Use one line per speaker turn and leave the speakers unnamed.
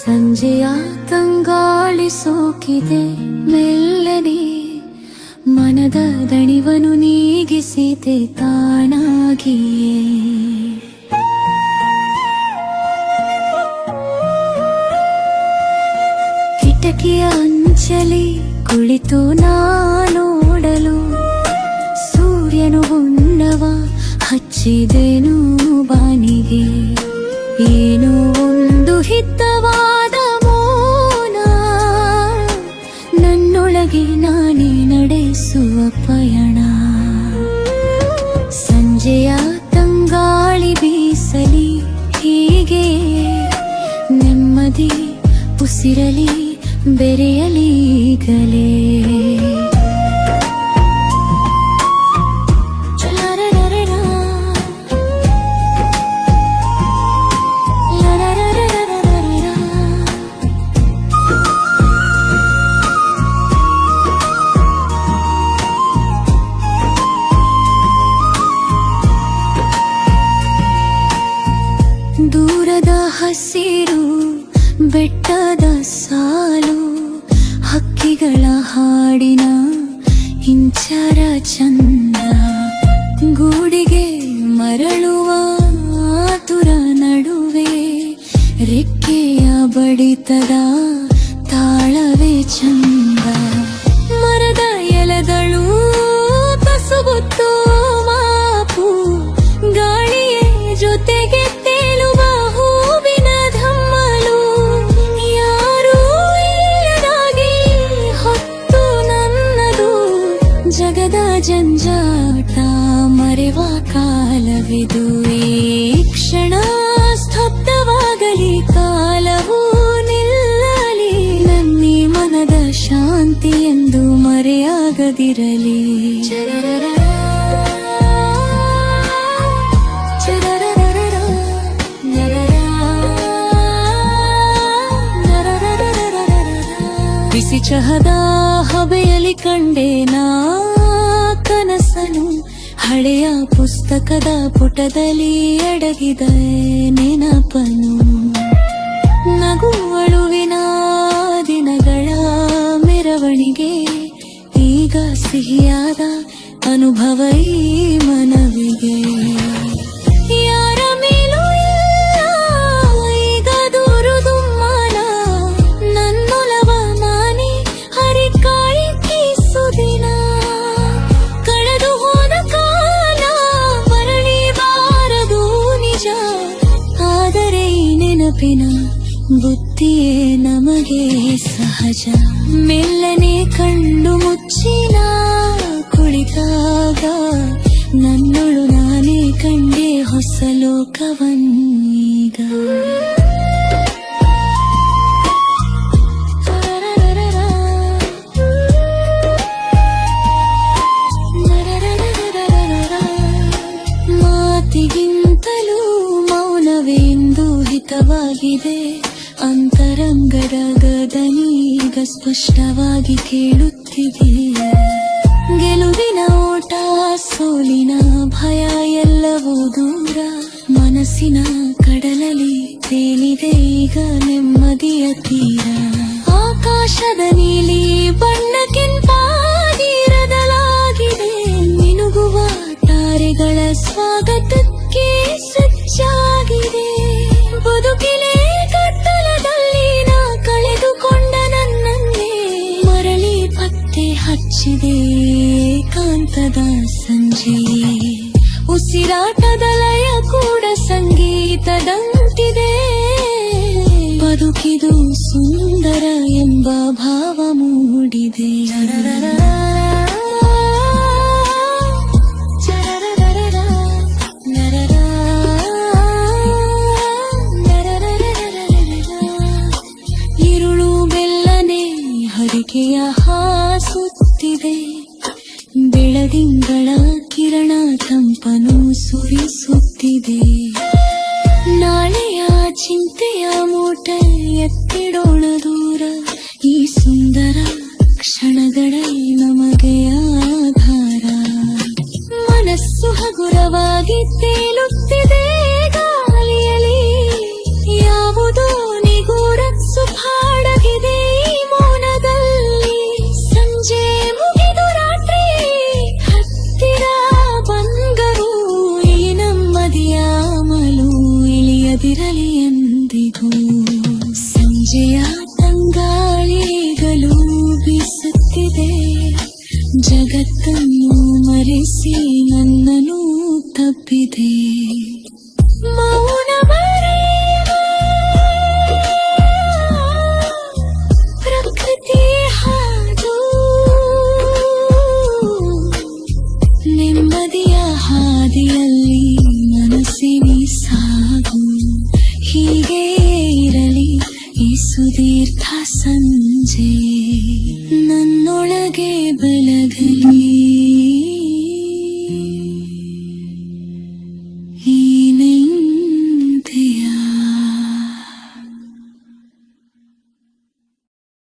ಸಂಜೆಯ ತಂಗಾಳಿ ಸೋಕಿದೆ ಮೆಲ್ಲನೆ, ಮನದ ದಣಿವನು ನೀಗಿಸಿದೆ ತಾನಾಗಿಯೇ. ಕಿಟಕಿಯ ಅಂಚಲಿ ಕುಳಿತು ನೋಡಲು, ಸೂರ್ಯನು ಹೊನ್ನವ ಹಚ್ಚಿದೆನು ಬಾನಿಗೆ. ಏನೋ ಒಂದು ಹಿತವಾದ ಮೌನ, ನನ್ನೊಳಗೆ ನಾನೇ ನಡೆಸುವ ಪಯಣ. ಸಂಜೆಯ ತಂಗಾಳಿ ಬೀಸಲಿ ಹೀಗೆ, ನೆಮ್ಮದಿ ಉಸಿರಲಿ ಬೆರೆಯಲೀಗಲೇ. ದೂರದ ಹಸಿರು ಬೆಟ್ಟದ ಸಾಲು, ಹಕ್ಕಿಗಳ ಹಾಡಿನ ಇಂಚರ ಚಂದ. ಗೂಡಿಗೆ ಮರಳುವ ಆತುರ ನಡುವೆ, ರೆಕ್ಕೆಯ ಬಡಿತದ ತಾಳವೇ ಚಂದ. ಮರದ ಎಲೆಗಳು ಕಸುಬುತ್ತು ಮಾಪು, ಗಾಳಿಯೇ ಜೊತೆಗೆ ಜಗದ ಜಂಜಾಟ ಮರೆವ ಕಾಲವಿದು. ಈ ಕ್ಷಣ ಸ್ತಬ್ಧವಾಗಲಿ, ಕಾಲವೂ ನಿಲ್ಲಲಿ, ನನ್ನಿ ಮನದ ಶಾಂತಿ ಎಂದು ಮರೆಯಾಗದಿರಲಿ. ಬಿಸಿ ಚಹದ ಹಬೆಯಲ್ಲಿ ಕಂಡೆ ನಾ ಕನಸನು, ಹಳೆಯ ಪುಸ್ತಕದ ಪುಟದಲ್ಲಿ ಅಡಗಿದ ನೆನಪನು. ನಗುವಳುವಿನ ದಿನಗಳ ಮೆರವಣಿಗೆ, ಈಗ ಸಿಹಿಯಾದ ಅನುಭವ ಈ ಮನವಿಗೆ. ಯಾರ ಮೇಲೂ ಇಲ್ಲ ಈಗ ದೂರು ದುಮ್ಮಾನ, ನನ್ನೊಲವ ನಾನೇ ಹರಿಕಾಯಿ ಸುದಿನ. ಕಳೆದು ಹೋದ ಕಾಲ ಮರಳಿ ಬಾರದು ನಿಜ, ಆದರೆ ಈ ನೆನಪಿನ ಬುದ್ಧಿಯೇ ನಮಗೆ ಸಹಜ. ಮೆಲ್ಲನೆ ಕಂಡು ಮುಚ್ಚಿನ ಕುಳಿತಾಗ, ನನ್ನೊಳು ನಾನೇ ಕಂಡೆ ಹೊಸ ಲೋಕವನ್ನೀಗ. ಮಾತಿಗಿಂತಲೂ ಮೌನವೆಂದು ಹಿತವಾಗಿದೆ, ಅಂತರಂಗದ ಗದನೀಗ ಸ್ಪಷ್ಟವಾಗಿ ಕೇಳುತ್ತಿದೆ. ಗೆಲುವಿನ ಓಟ ಸೋಲಿನ ಭಯ ಎಲ್ಲವೂ ದೂರ, ಮನಸ್ಸಿನ ಕಡಲಲ್ಲಿ ತೇಲಿದೆ ಈಗ ನೆಮ್ಮದಿಯ ತೀರ. ಆಕಾಶದ ನೀಲಿ ಬಣ್ಣ ಕೆಂಪಾಗಿರದಲಾಗಿದೆ, ಮಿನುಗುವ ತಾರೆಗಳ ಸ್ವಾಗತಕ್ಕೆ ಸಜ್ಜಾಗಿದೆ. ಬದುಕಿಲೆ ಕತ್ತಲದಲ್ಲಿ ನಾ ಕಳೆದುಕೊಂಡ ನನ್ನನ್ನೇ ಮರಳಿ ಪತ್ತೆ ಹಚ್ಚಿದೆ ಕಾಂತದ ಸಂಜೆಯೇ. ಉಸಿರಾಟದ ಲಯ ಕೂಡ ಸಂಗೀತದಂತಿದೆ, ಬದುಕಿದು ಸುಂದರ ಎಂಬ ಭಾವ ಮೂಡಿದೆ. ಇರುಳು ಬೆಲ್ಲನೆ ಹರಿಕೆಯ ಹಾಸುತ್ತಿದೆ, ಬೆಳದಿಂಗಳ ಕಿರಣ ತಂಪನು ಸುರಿಸುತ್ತಿದೆ. ನಾಳೆಯ ಚಿಂತೆಯ ಮೂಟ ಎತ್ತಿಡೋಣ ದೂರ, ಈ ಸುಂದರ ಕ್ಷಣಗಳ ನಮಗೆ ಆಧಾರ. ಮನಸ್ಸು ಹಗುರವಾಗಿ ತೇಲುತ್ತಿದೆ ಗಾಳಿಯಲ್ಲಿ, ಯಾವುದೋ ನಿಗೂಢ ಎಂದಿಗೂ. ಸಂಜೆಯ ತಂಗಾಳಿಗಳು ಬೀಸುತ್ತಿದೆ, ಜಗತ್ತನ್ನು ಮರೆಸಿ ನನ್ನನ್ನು ತಪ್ಪಿದೆ. ಮೌನ ಮರೆಯುವ ಪ್ರಕೃತಿ ಹಾದು, ನೆಮ್ಮದಿಯ ಹಾದಿಯಲ್ಲಿ